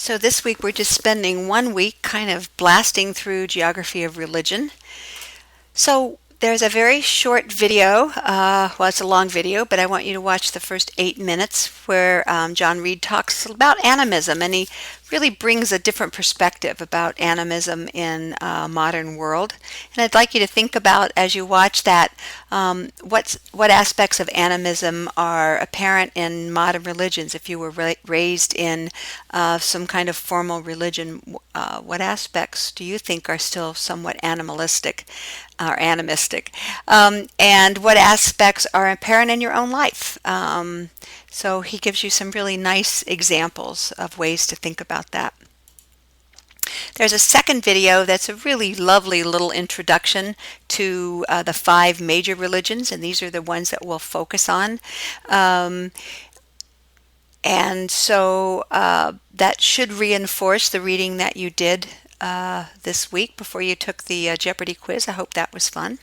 So this week we're just spending 1 week kind of blasting through geography of religion. So there's a very short video. Well, it's a long video, but I want you to watch the first 8 minutes where John Reed talks about animism, and he really brings a different perspective about animism in a modern world. And I'd like you to think about as you watch that what aspects of animism are apparent in modern religions. If you were raised in some kind of formal religion, what aspects do you think are still somewhat animalistic or animistic? And what aspects are apparent in your own life? So he gives you some really nice examples of ways to think about that. There's a second video that's a really lovely little introduction to the five major religions, and these are the ones that we'll focus on. And so that should reinforce the reading that you did this week before you took the Jeopardy quiz. I hope that was fun.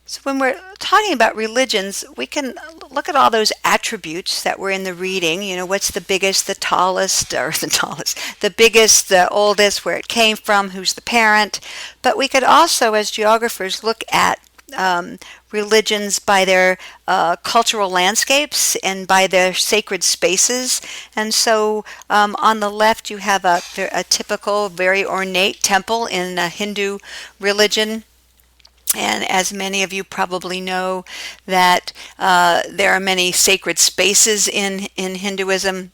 So when we're talking about religions, we can look at all those attributes that were in the reading. You know, what's the biggest, the tallest, or the biggest, the oldest, where it came from, who's the parent. But we could also, as geographers, look at religions by their cultural landscapes and by their sacred spaces. And so on the left, you have a typical, very ornate temple in a Hindu religion. And as many of you probably know, that there are many sacred spaces in Hinduism.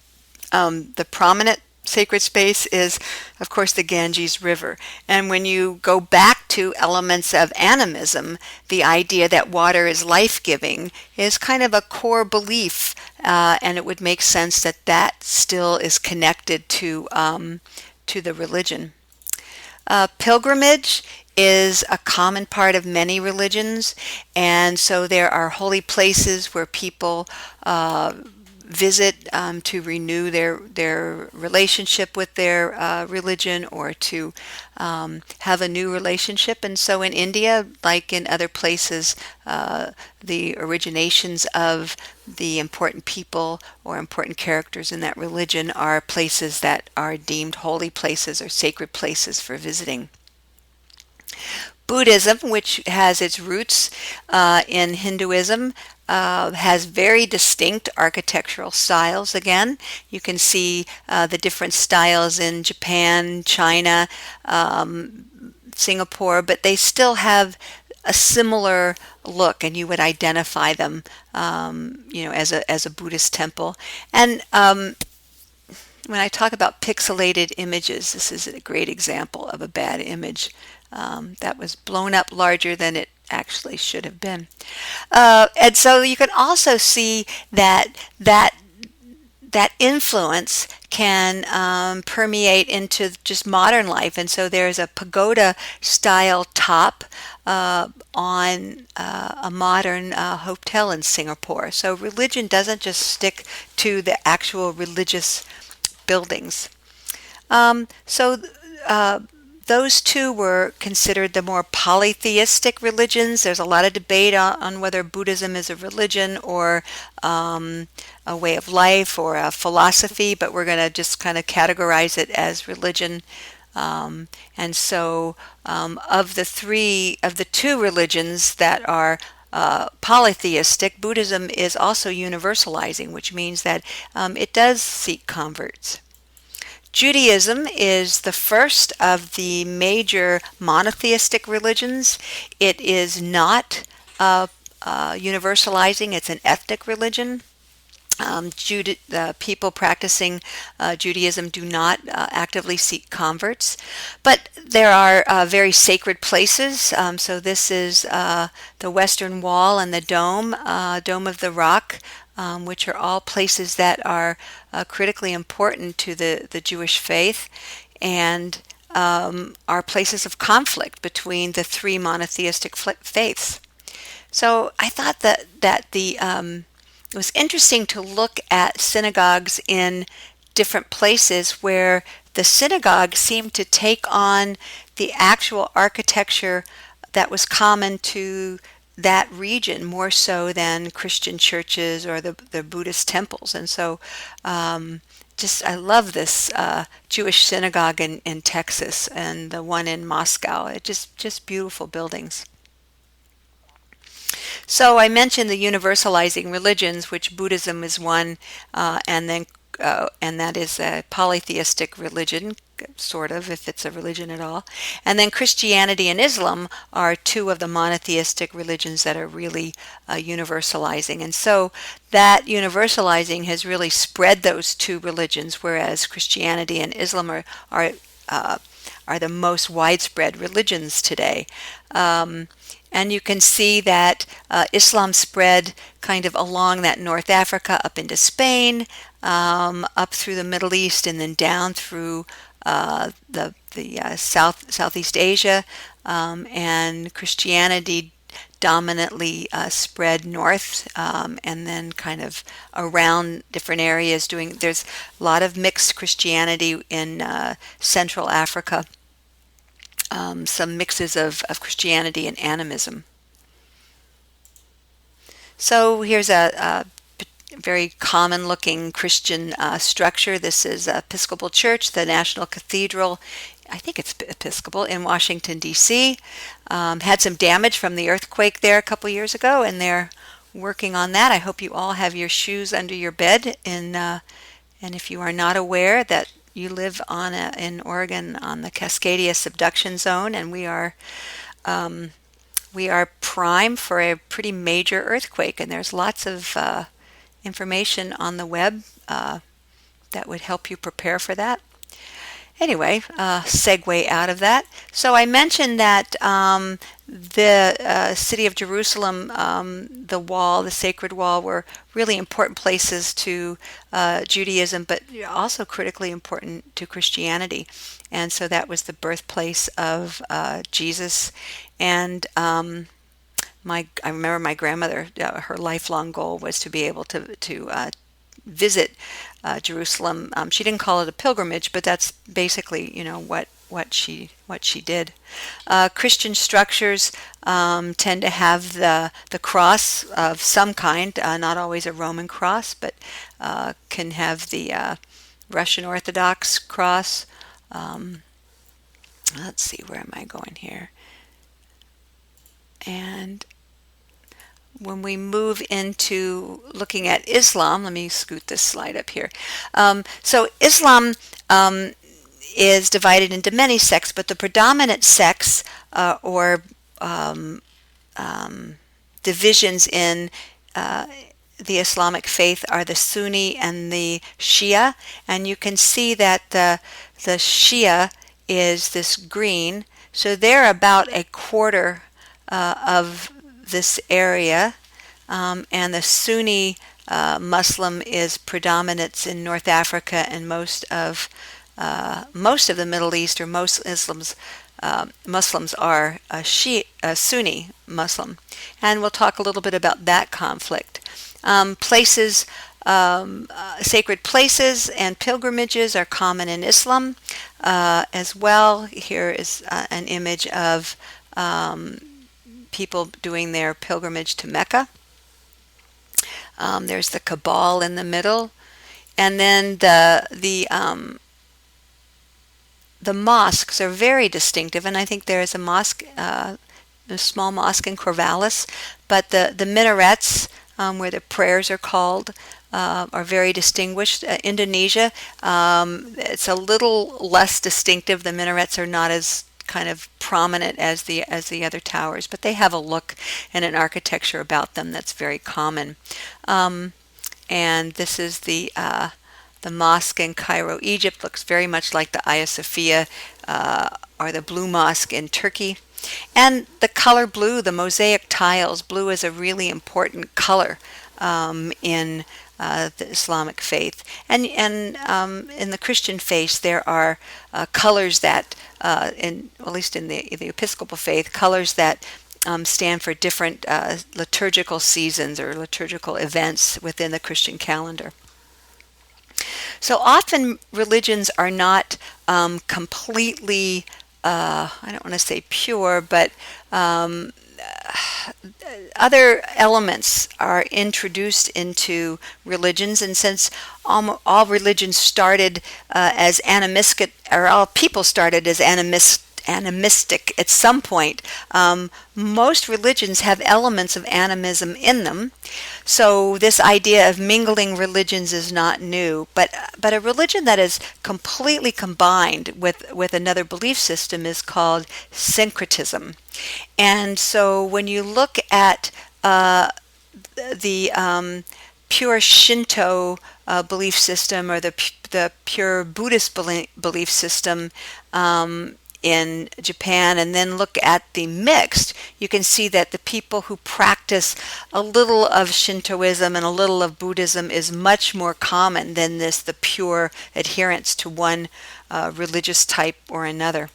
The prominent sacred space is, of course, the Ganges River. And when you go back to elements of animism, the idea that water is life-giving is kind of a core belief, and it would make sense that that still is connected to the religion. Pilgrimage is a common part of many religions, and so there are holy places where people visit to renew their relationship with their religion, or to have a new relationship. And so in India, like in other places, the originations of the important people or important characters in that religion are places that are deemed holy places or sacred places for visiting. Buddhism, which has its roots in Hinduism, has very distinct architectural styles. Again, you can see the different styles in Japan, China, Singapore, but they still have a similar look, and you would identify them, as a Buddhist temple. And when I talk about pixelated images, this is a great example of a bad image that was blown up larger than it actually should have been. And so you can also see that influence can permeate into just modern life. And so there's a pagoda style top on a modern hotel in Singapore. So religion doesn't just stick to the actual religious buildings. Those two were considered the more polytheistic religions. There's a lot of debate on whether Buddhism is a religion or a way of life or a philosophy, but we're going to just kind of categorize it as religion. And so of the two religions that are polytheistic, Buddhism is also universalizing, which means that it does seek converts. Judaism is the first of the major monotheistic religions. It is not universalizing, it's an ethnic religion. People practicing Judaism do not actively seek converts, but there are very sacred places. So this is the Western Wall and the Dome of the Rock, which are all places that are critically important to the Jewish faith, and are places of conflict between the three monotheistic faiths. So I thought that it was interesting to look at synagogues in different places where the synagogue seemed to take on the actual architecture that was common to that region more so than Christian churches or the Buddhist temples. And so just I love this Jewish synagogue in Texas and the one in Moscow. It just beautiful buildings. So I mentioned the universalizing religions, which Buddhism is one, and that is a polytheistic religion, sort of, if it's a religion at all. And then Christianity and Islam are two of the monotheistic religions that are really universalizing. And so that universalizing has really spread those two religions, whereas Christianity and Islam uh, are the most widespread religions today. And you can see that Islam spread kind of along that North Africa up into Spain, up through the Middle East, and then down through the Southeast Asia. And Christianity dominantly spread north, and then kind of around different areas. There's a lot of mixed Christianity in Central Africa. Some mixes of Christianity and animism. So here's a very common looking Christian structure. This is Episcopal Church, the National Cathedral. I think it's Episcopal in Washington, D.C. Had some damage from the earthquake there a couple years ago, and they're working on that. I hope you all have your shoes under your bed. And if you are not aware that you live in Oregon on the Cascadia subduction zone, and we are prime for a pretty major earthquake, and there's lots of information on the web that would help you prepare for that. Anyway, segue out of that. So I mentioned that the city of Jerusalem, the wall, the sacred wall, were really important places to Judaism, but also critically important to Christianity. And so that was the birthplace of Jesus. And I remember my grandmother, her lifelong goal was to be able to visit Jerusalem. She didn't call it a pilgrimage, but that's basically, what she did. Christian structures tend to have the cross of some kind, not always a Roman cross, but can have the Russian Orthodox cross. Let's see, where am I going here? And when we move into looking at Islam, let me scoot this slide up here. So Islam is divided into many sects, but the predominant sects or divisions in the Islamic faith are the Sunni and the Shia. And you can see that the Shia is this green. So they're about a quarter of this area, and the Sunni Muslim is predominant in North Africa and most of the Middle East, or most Muslims are Sunni Muslim, and we'll talk a little bit about that conflict. Sacred places and pilgrimages are common in Islam as well. Here is an image of people doing their pilgrimage to Mecca. There's the Kaaba in the middle, and then the mosques are very distinctive. And I think there is a small mosque in Corvallis, but the minarets where the prayers are called are very distinguished. Indonesia, it's a little less distinctive. The minarets are not as kind of prominent as the other towers, but they have a look and an architecture about them that's very common. And this is the mosque in Cairo, Egypt. Looks very much like the Hagia Sophia or the Blue Mosque in Turkey. And the color blue, the mosaic tiles, blue is a really important color in the Islamic faith. And in the Christian faith, there are colors that, at least in the Episcopal faith, colors that stand for different liturgical seasons or liturgical events within the Christian calendar. So often religions are not completely, I don't want to say pure, but other elements are introduced into religions, and since all religions started as animistic, or all people started as animistic at some point, most religions have elements of animism in them. So this idea of mingling religions is not new, but a religion that is completely combined with another belief system is called syncretism. And so when you look at the pure Shinto belief system, or the pure Buddhist belief system in Japan, and then look at the mixed, you can see that the people who practice a little of Shintoism and a little of Buddhism is much more common than the pure adherence to one religious type or another.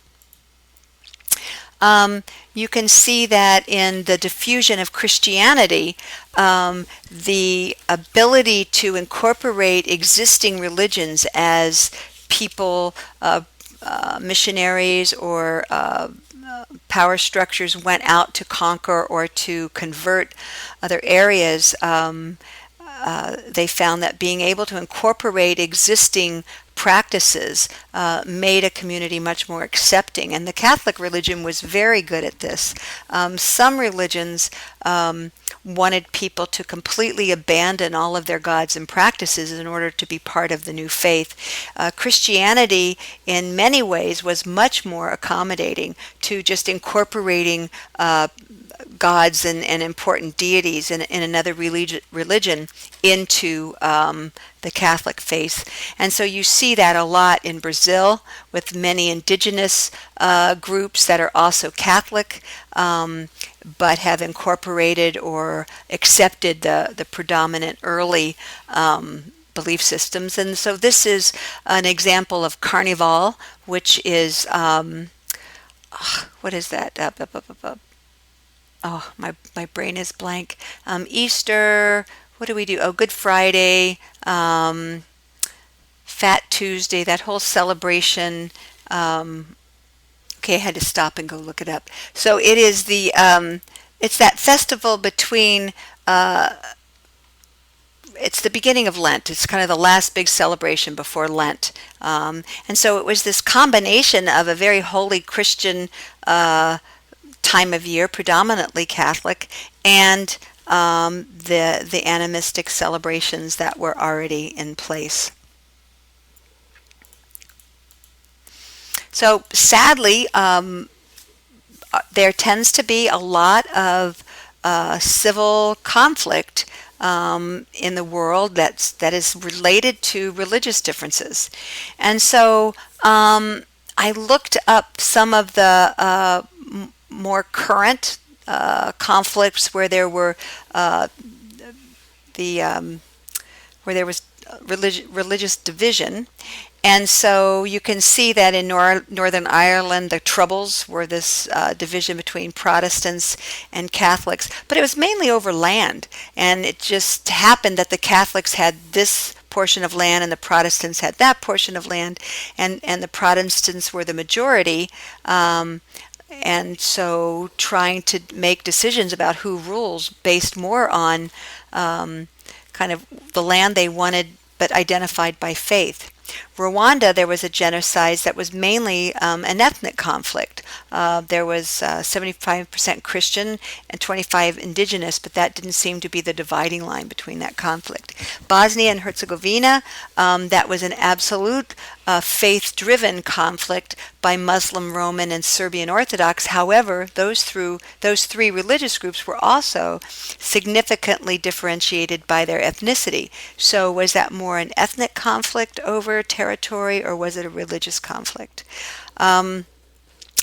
You can see that in the diffusion of Christianity, the ability to incorporate existing religions as people, missionaries, or power structures went out to conquer or to convert other areas. They found that being able to incorporate existing practices made a community much more accepting, and the Catholic religion was very good at this. Some religions wanted people to completely abandon all of their gods and practices in order to be part of the new faith. Christianity, in many ways, was much more accommodating to just incorporating gods and important deities in another religion into the Catholic faith. And so you see that a lot in Brazil with many indigenous groups that are also Catholic, but have incorporated or accepted the predominant early belief systems. And so this is an example of Carnival, which is, what is that? Oh, my brain is blank. Easter, what do we do? Oh, Good Friday, Fat Tuesday, that whole celebration. Okay, I had to stop and go look it up. So it is it's that festival between, it's the beginning of Lent. It's kind of the last big celebration before Lent. And so it was this combination of a very holy Christian time of year, predominantly Catholic, and the animistic celebrations that were already in place. So sadly, there tends to be a lot of civil conflict in the world that is related to religious differences. And so I looked up some of the more current conflicts where there were where there was religious division. And so you can see that in Northern Ireland, the Troubles were this division between Protestants and Catholics, but it was mainly over land. And it just happened that the Catholics had this portion of land and the Protestants had that portion of land, and the Protestants were the majority. And so trying to make decisions about who rules based more on kind of the land they wanted, but identified by faith. Rwanda, there was a genocide that was mainly an ethnic conflict. There was 75% Christian and 25% indigenous, but that didn't seem to be the dividing line between that conflict. Bosnia and Herzegovina, that was an absolute faith-driven conflict by Muslim, Roman, and Serbian Orthodox. However, those three religious groups were also significantly differentiated by their ethnicity. So was that more an ethnic conflict over territory, or was it a religious conflict? And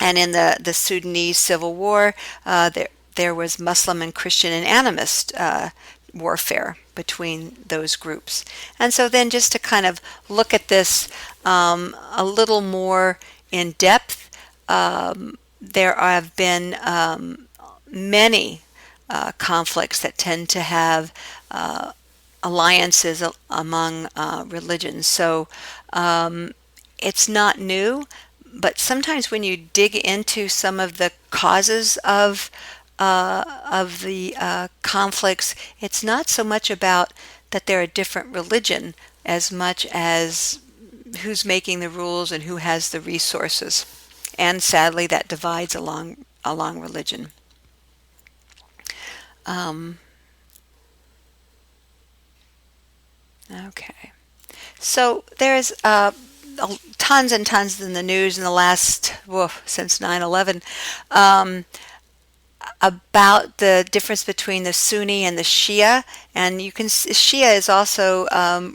in the Sudanese civil war, there was Muslim and Christian and animist warfare between those groups. And so then just to kind of look at this a little more in depth, there have been many conflicts that tend to have alliances among religions. So it's not new, but sometimes when you dig into some of the causes of conflicts, it's not so much about that they're a different religion as much as who's making the rules and who has the resources. And sadly, that divides along religion. Um, okay. So there's tons and tons in the news in the last, since 9/11, um, about the difference between the Sunni and the Shia. And you can Shia is also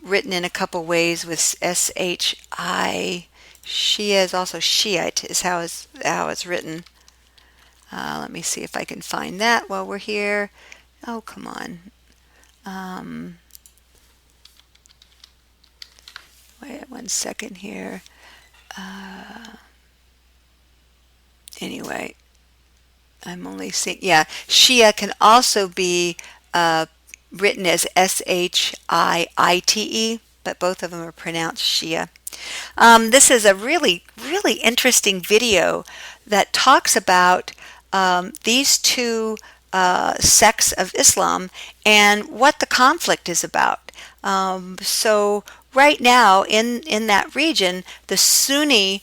written in a couple ways with SHI. Shia is also Shiite, is how it's written. Let me see if I can find that while we're here. Oh, come on. Um, Wait 1 second here. Anyway, I'm only seeing, yeah, Shia can also be uh, written as Shiite, but both of them are pronounced Shia. This is a really, really interesting video that talks about these two sects of Islam and what the conflict is about. So right now in that region, the Sunni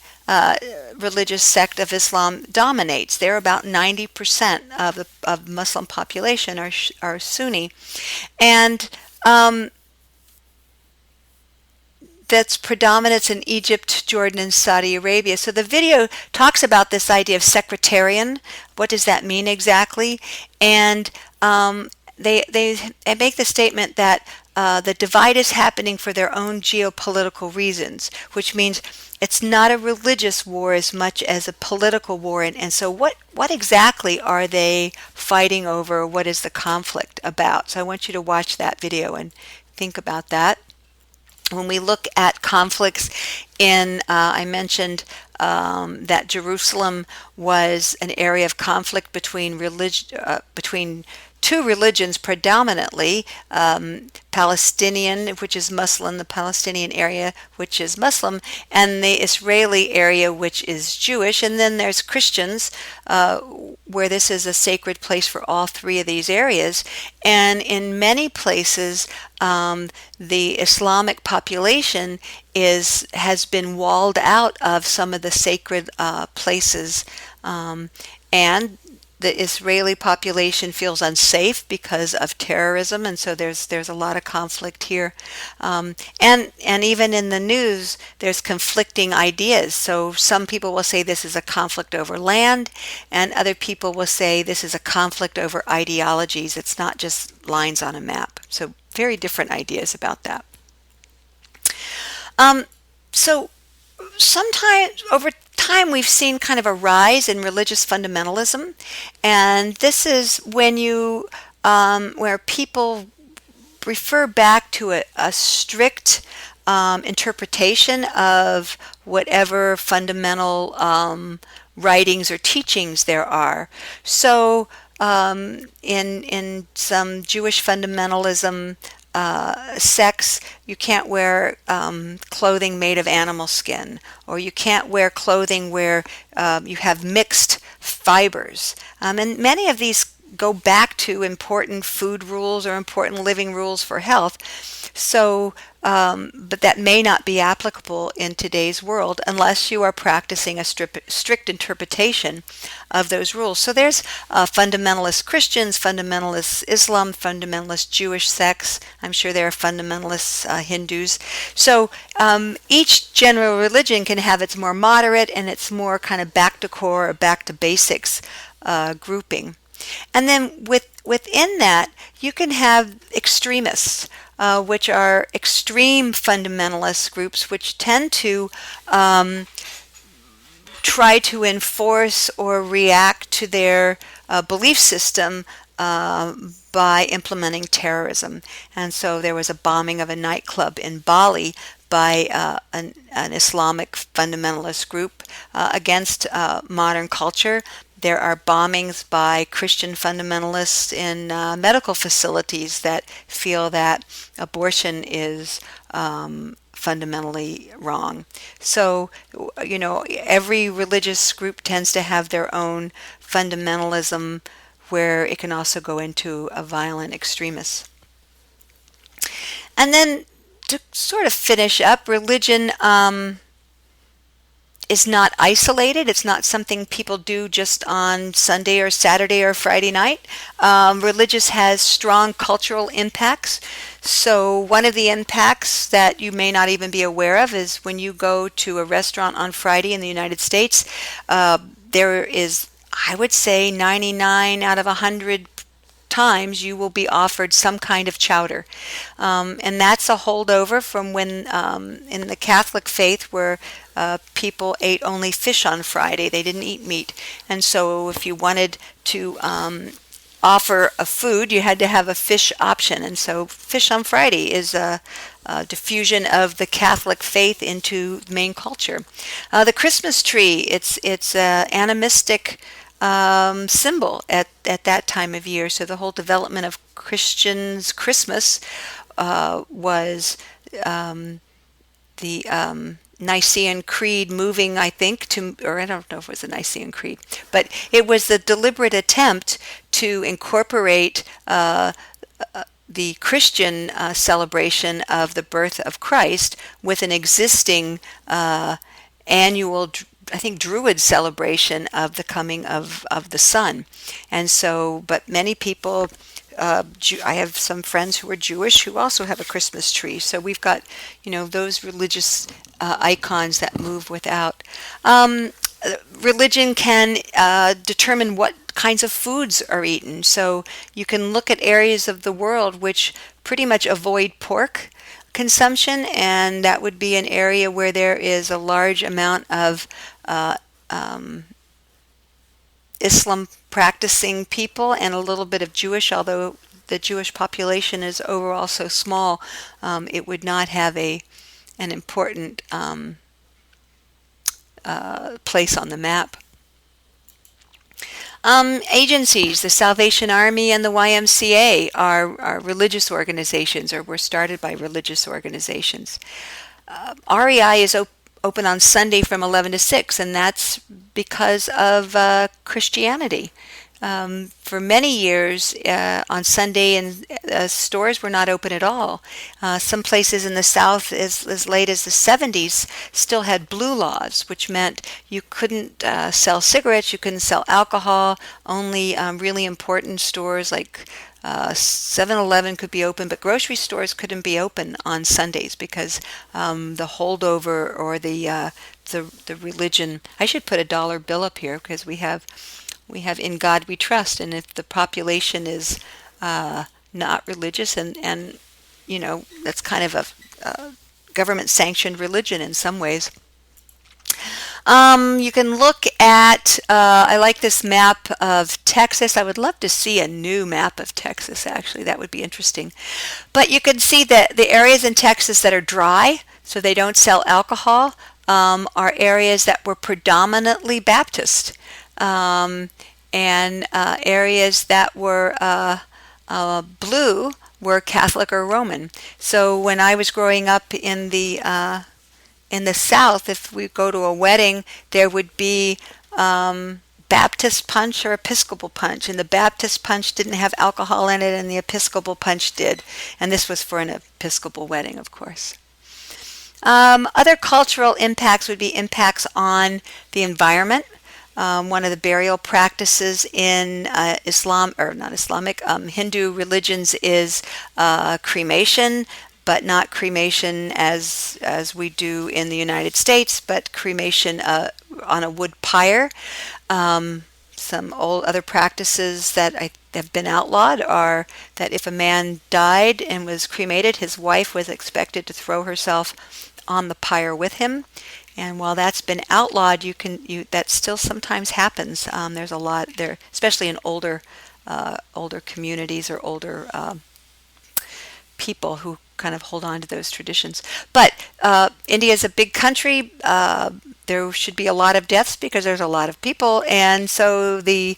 religious sect of Islam dominates. They're about 90% of the Muslim population are Sunni, and that's predominance in Egypt, Jordan, and Saudi Arabia. So the video talks about this idea of sectarian. What does that mean exactly? And they make the statement that the divide is happening for their own geopolitical reasons, which means it's not a religious war as much as a political war. And so what exactly are they fighting over? What is the conflict about? So I want you to watch that video and think about that. When we look at conflicts I mentioned that Jerusalem was an area of conflict between two religions predominantly, Palestinian, which is Muslim, the Palestinian area, which is Muslim, and the Israeli area, which is Jewish. And then there's Christians, where this is a sacred place for all three of these areas. And in many places, the Islamic population has been walled out of some of the sacred places, and the Israeli population feels unsafe because of terrorism, and so there's a lot of conflict here, and even in the news there's conflicting ideas. So some people will say this is a conflict over land, and other people will say this is a conflict over ideologies. It's not just lines on a map. So very different ideas about that. So sometimes over time we've seen kind of a rise in religious fundamentalism, and this is when you where people refer back to a strict interpretation of whatever fundamental writings or teachings there are. So in some Jewish fundamentalism sects, you can't wear clothing made of animal skin, or you can't wear clothing where you have mixed fibers. And many of these go back to important food rules or important living rules for health. So, but that may not be applicable in today's world unless you are practicing a strict interpretation of those rules. So there's fundamentalist Christians, fundamentalist Islam, fundamentalist Jewish sects. I'm sure there are fundamentalist Hindus. So each general religion can have its more moderate and its more kind of back to core or back to basics grouping. And then within that, you can have extremists, which are extreme fundamentalist groups, which tend to try to enforce or react to their belief system by implementing terrorism. And so there was a bombing of a nightclub in Bali by an Islamic fundamentalist group against modern culture. There are bombings by Christian fundamentalists in medical facilities that feel that abortion is fundamentally wrong. So, every religious group tends to have their own fundamentalism, where it can also go into a violent extremist. And then to sort of finish up, religion is not isolated. It's not something people do just on Sunday or Saturday or Friday night. Religious has strong cultural impacts. So one of the impacts that you may not even be aware of is when you go to a restaurant on Friday in the United States, there is, I would say, 99 out of 100 times you will be offered some kind of chowder. And that's a holdover from when in the Catholic faith where people ate only fish on Friday. They didn't eat meat. And so if you wanted to offer a food, you had to have a fish option. And so fish on Friday is a diffusion of the Catholic faith into main culture. The Christmas tree, it's animistic symbol at that time of year. So the whole development of Christians' Christmas was the Nicene Creed moving, I think, to, or I don't know if it was a Nicene Creed, but it was the deliberate attempt to incorporate the Christian celebration of the birth of Christ with an existing annual, I think, Druid celebration of the coming of the sun. And so, but many people, I have some friends who are Jewish who also have a Christmas tree. So we've got, those religious icons that move without. Religion can determine what kinds of foods are eaten. So you can look at areas of the world which pretty much avoid pork consumption, and that would be an area where there is a large amount of Islam practicing people and a little bit of Jewish, although the Jewish population is overall so small, it would not have an important place on the map. Agencies, the Salvation Army and the YMCA are religious organizations, or were started by religious organizations. REI is open on Sunday from 11 to 6, and that's because of Christianity. For many years on Sunday, and stores were not open at all. Some places in the South, as late as the 70s, still had blue laws, which meant you couldn't sell cigarettes, you couldn't sell alcohol. Only really important stores like 7-Eleven could be open, but grocery stores couldn't be open on Sundays because the holdover or the religion. I should put a dollar bill up here because we have "In God We Trust," and if the population is not religious, and that's kind of a government-sanctioned religion in some ways. You can look at, I like this map of Texas. I would love to see a new map of Texas, actually. That would be interesting. But you can see that the areas in Texas that are dry, so they don't sell alcohol, are areas that were predominantly Baptist. And areas that were blue were Catholic or Roman. So when I was growing up in the South, if we go to a wedding, there would be Baptist punch or Episcopal punch, and the Baptist punch didn't have alcohol in it, and the Episcopal punch did. And this was for an Episcopal wedding, of course. Other cultural impacts would be impacts on the environment. One of the burial practices in Islam, or not Islamic, Hindu religions is cremation, but not cremation as we do in the United States, but cremation on a wood pyre. Some old other practices that have been outlawed are that if a man died and was cremated, his wife was expected to throw herself on the pyre with him. And while that's been outlawed, that still sometimes happens. There's a lot there, especially in older communities or older people who kind of hold on to those traditions. But India is a big country. There should be a lot of deaths because there's a lot of people, and so the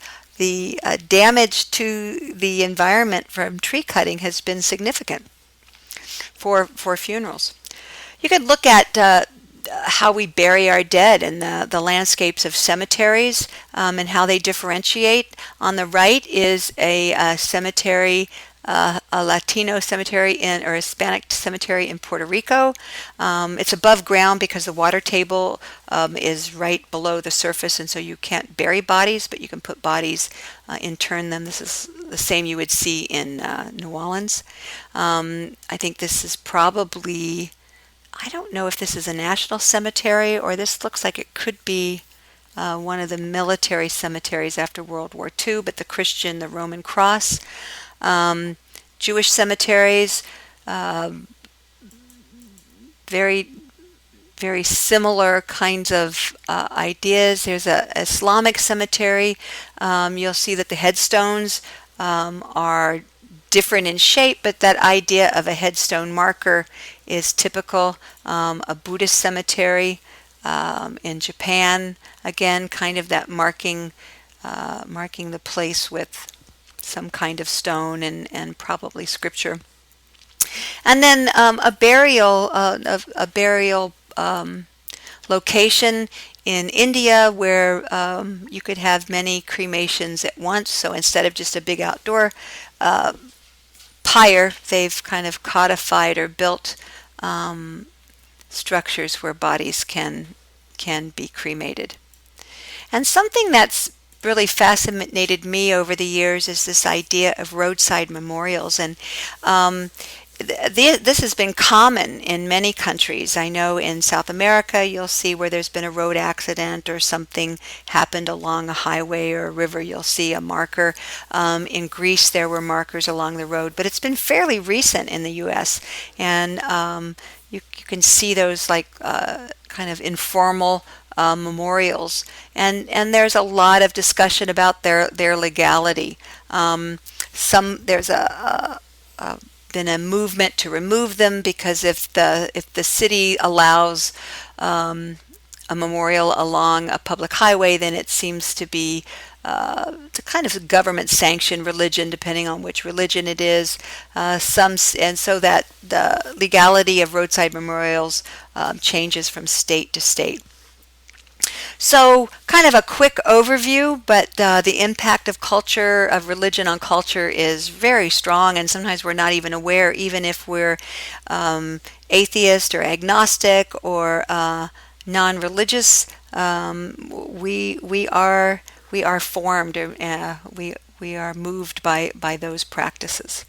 damage to the environment from tree cutting has been significant for funerals. You could look at how we bury our dead and the landscapes of cemeteries, and how they differentiate. On the right is a cemetery, a Latino cemetery or a Hispanic cemetery in Puerto Rico. It's above ground because the water table is right below the surface, and so you can't bury bodies, but you can put bodies, intern them. This is the same you would see in New Orleans. I think this is probably, I don't know if this is a national cemetery or this looks like it could be one of the military cemeteries after World War II, but the Roman cross. Jewish cemeteries, uh, very, very similar kinds of ideas. There's a Islamic cemetery. You'll see that the headstones are different in shape, but that idea of a headstone marker is typical. A Buddhist cemetery in Japan, again, kind of that marking the place with some kind of stone and probably scripture. And then a burial location in India where you could have many cremations at once. So instead of just a big outdoor pyre, they've kind of codified or built structures where bodies can be cremated. And something that's really fascinated me over the years is this idea of roadside memorials. And this has been common in many countries. I know in South America, you'll see where there's been a road accident or something happened along a highway or a river, you'll see a marker. In Greece, there were markers along the road, but it's been fairly recent in the U.S. And you can see those like kind of informal memorials, and there's a lot of discussion about their legality. There's been a movement to remove them because if the city allows a memorial along a public highway, then it seems to be the kind of government sanctioned religion, depending on which religion it is. And so that the legality of roadside memorials changes from state to state. So, kind of a quick overview, but the impact of culture, of religion on culture, is very strong, and sometimes we're not even aware, even if we're atheist or agnostic or non-religious. We are formed, we are moved by those practices.